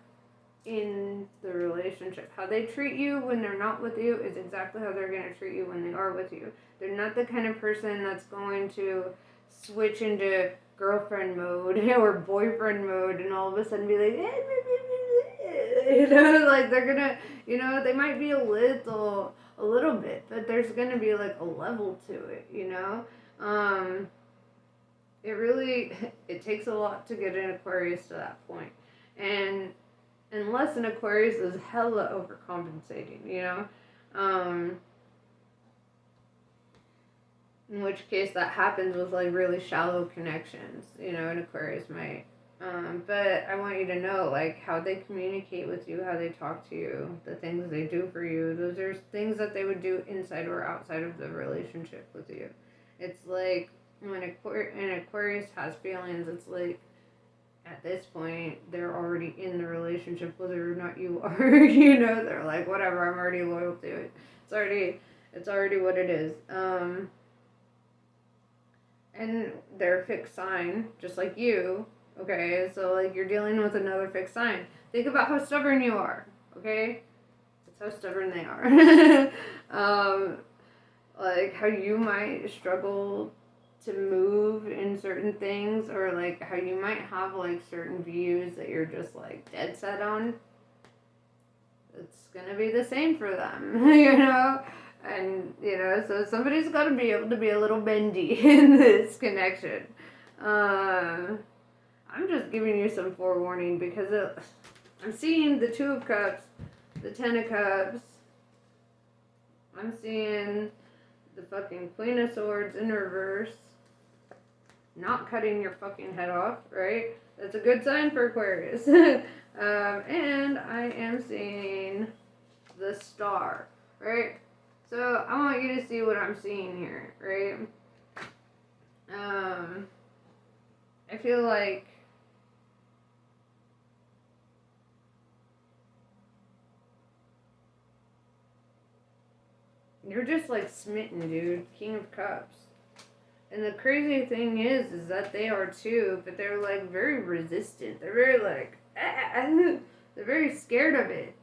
in the relationship. How they treat you when they're not with you is exactly how they're going to treat you when they are with you. They're not the kind of person that's going to switch into girlfriend mode or boyfriend mode and all of a sudden be like, you know, like, they're gonna, you know, they might be a little bit, but there's gonna be, like, a level to it, you know. It really, it takes a lot to get an Aquarius to that point. And unless an Aquarius is hella overcompensating, you know? In which case that happens with like really shallow connections, you know, an Aquarius might. But I want you to know, like, how they communicate with you, how they talk to you, the things they do for you. Those are things that they would do inside or outside of the relationship with you. It's like when an Aquarius has feelings, it's like at this point they're already in the relationship, whether or not you are. You know, they're like, whatever, I'm already loyal to it. It's already what it is. And they're a fixed sign, just like you. Okay, so like you're dealing with another fixed sign. Think about how stubborn you are. Okay, that's how stubborn they are. Like how you might struggle to move in certain things, or like how you might have like certain views that you're just like dead set on. It's gonna be the same for them, you know. And, you know, so somebody's got to be able to be a little bendy in this connection. I'm just giving you some forewarning because I'm seeing the Two of Cups, the Ten of Cups. I'm seeing the fucking Queen of Swords in reverse. Not cutting your fucking head off, right? That's a good sign for Aquarius. And I am seeing the Star, right? So I want you to see what I'm seeing here, right? I feel like you're just like smitten, dude. King of Cups. And the crazy thing is that they are too, but they're like very resistant. They're very like, they're very scared of it.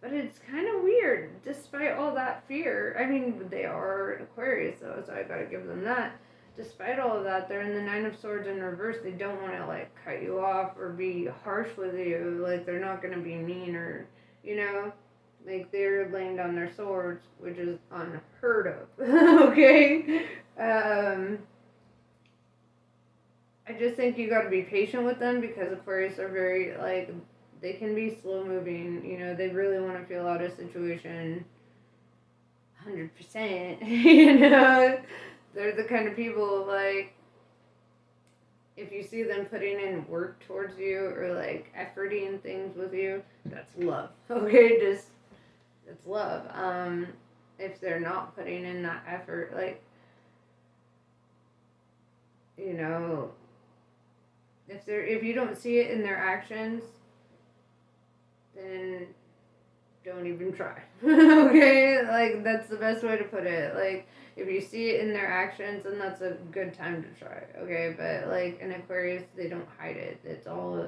But it's kind of weird, despite all that fear. I mean, they are Aquarius, though, so I gotta give them that. Despite all of that, they're in the Nine of Swords in reverse. They don't want to, like, cut you off or be harsh with you. Like, they're not gonna be mean or, you know? Like, they're laying down their swords, which is unheard of. Okay? I just think you gotta be patient with them because Aquarius are very, like, they can be slow moving, you know, they really want to feel out a situation 100%, you know, they're the kind of people, like, if you see them putting in work towards you, or, like, efforting things with you, that's love, okay, just, it's love, if they're not putting in that effort, like, you know, if you don't see it in their actions, then don't even try. Okay? Like, that's the best way to put it. Like, if you see it in their actions, then that's a good time to try. Okay? But, like, in Aquarius, they don't hide it. It's all...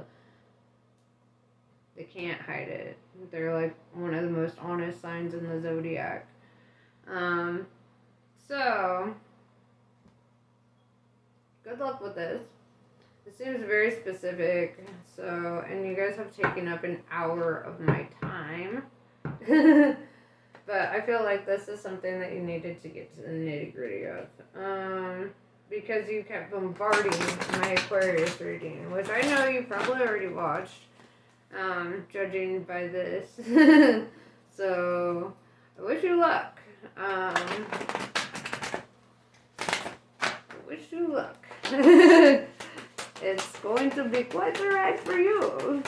They can't hide it. They're, like, one of the most honest signs in the zodiac. So... Good luck with this. It seems very specific, so, and you guys have taken up an hour of my time. But I feel like this is something that you needed to get to the nitty gritty of. Because you kept bombarding my Aquarius reading, which I know you probably already watched, judging by this. So, I wish you luck. I wish you luck. It's going to be quite the ride for you.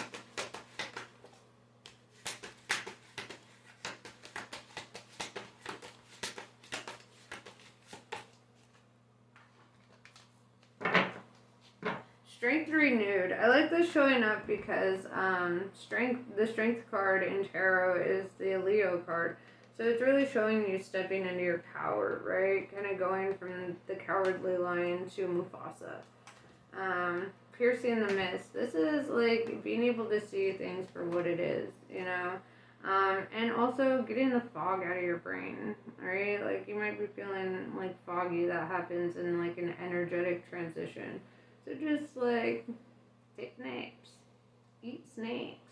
Strength renewed. I like this showing up because the strength card in tarot is the Leo card. So it's really showing you stepping into your power, right? Kind of going from the cowardly lion to Mufasa. Piercing the mist. This is like being able to see things for what it is, you know? And also getting the fog out of your brain, right? Like you might be feeling like foggy. That happens in like an energetic transition. So just like take naps, eat snakes,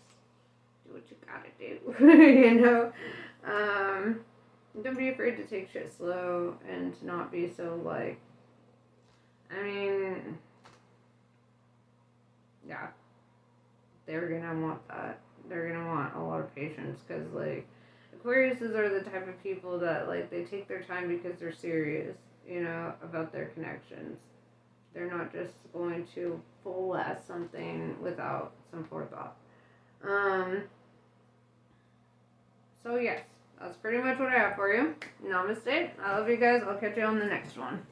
do what you gotta do, you know? Don't be afraid to take shit slow and to not be so like. I mean, yeah, they're gonna want that. They're gonna want a lot of patience because like Aquariuses are the type of people that like they take their time because they're serious, you know, about their connections. They're not just going to full ass something without some forethought. Um. So yes, that's pretty much what I have for you. Namaste. I love you guys. I'll catch you on the next one.